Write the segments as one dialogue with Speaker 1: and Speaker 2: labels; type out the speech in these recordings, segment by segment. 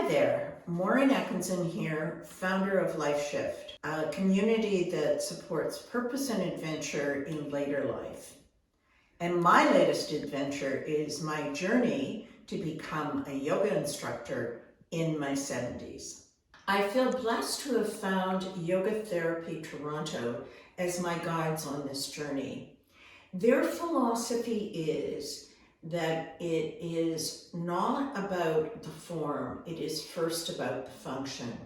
Speaker 1: there, Maureen Atkinson here, founder of Life Shift, a community that supports purpose and adventure in later life. And my latest adventure is my journey to become a yoga instructor in my 70s. I feel blessed to have found Yoga Therapy Toronto as my guides on this journey. Their philosophy is that it is not about the form, it is first about the function.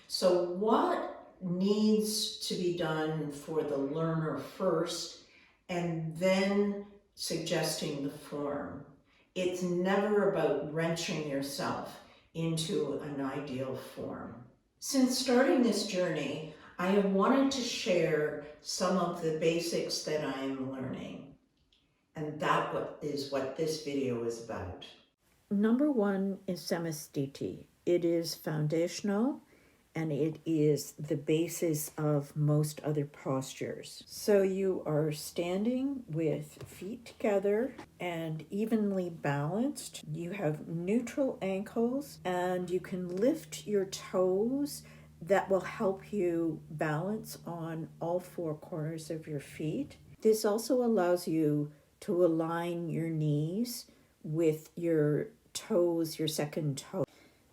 Speaker 1: So what needs to be done for the learner first, and then suggesting the form. It's never about wrenching yourself into an ideal form. Since starting this journey, I have wanted to share some of the basics that I am learning. And that is what this video is about.
Speaker 2: Number one is samastiti. It is foundational and it is the basis of most other postures. So you are standing with feet together and evenly balanced. You have neutral ankles and you can lift your toes. That will help you balance on all four corners of your feet. This also allows you to align your knees with your toes, your second toe.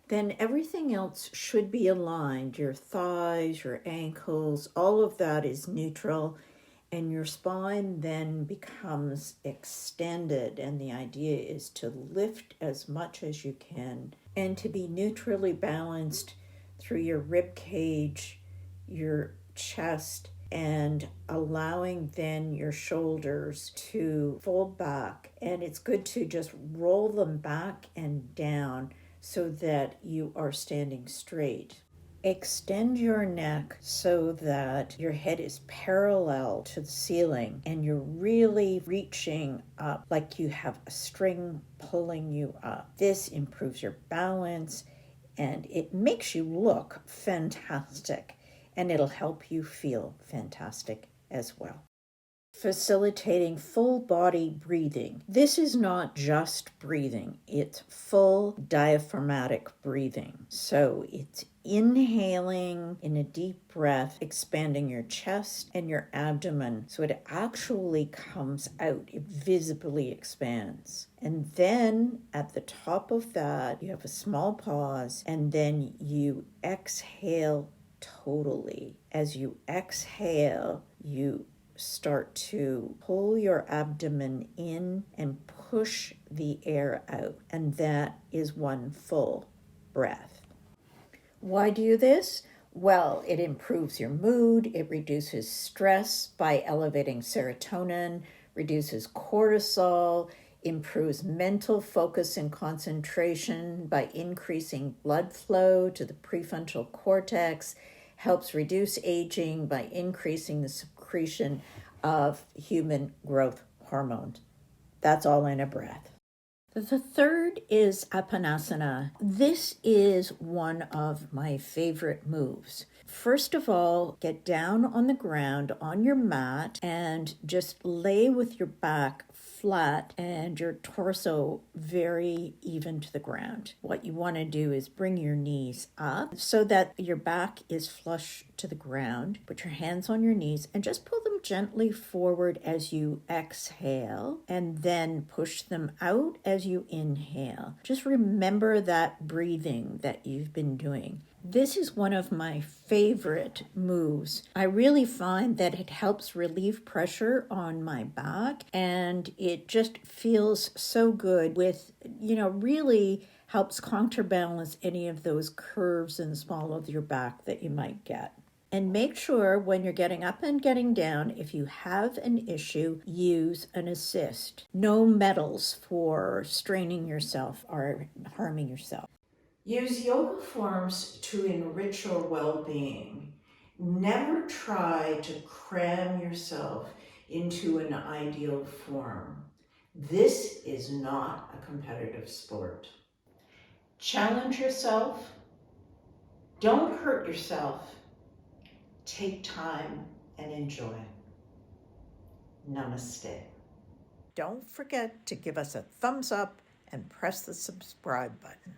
Speaker 2: Then everything else should be aligned. Your thighs, your ankles, all of that is neutral, and your spine then becomes extended. And the idea is to lift as much as you can and to be neutrally balanced through your rib cage, your chest, and allowing then your shoulders to fold back. And it's good to just roll them back and down so that you are standing straight. Extend your neck so that your head is parallel to the ceiling and you're really reaching up like you have a string pulling you up. This improves your balance and it makes you look fantastic. And it'll help you feel fantastic as well. Facilitating full body breathing. This is not just breathing, it's full diaphragmatic breathing. So it's inhaling in a deep breath, expanding your chest and your abdomen so it actually comes out, it visibly expands. And then at the top of that, you have a small pause, and then you exhale totally. As you exhale, you start to pull your abdomen in and push the air out. And that is one full breath. Why do this? Well, it improves your mood. It reduces stress by elevating serotonin, reduces cortisol, improves mental focus and concentration by increasing blood flow to the prefrontal cortex, helps reduce aging by increasing the secretion of human growth hormone. That's all in a breath. The third is Apanasana. This is one of my favorite moves. First of all, get down on the ground on your mat and just lay with your back flat and your torso very even to the ground. What you want to do is bring your knees up so that your back is flush to the ground. Put your hands on your knees and just pull them gently forward as you exhale and then push them out as you inhale. Just remember that breathing that you've been doing. This is one of my favorite moves. I really find that it helps relieve pressure on my back and it just feels so good with, really helps counterbalance any of those curves in the small of your back that you might get. And make sure when you're getting up and getting down, if you have an issue, use an assist. No medals for straining yourself or harming yourself.
Speaker 1: Use yoga forms to enrich your well-being. Never try to cram yourself into an ideal form. This is not a competitive sport. Challenge yourself. Don't hurt yourself. Take time and enjoy. Namaste.
Speaker 2: Don't forget to give us a thumbs up and press the subscribe button.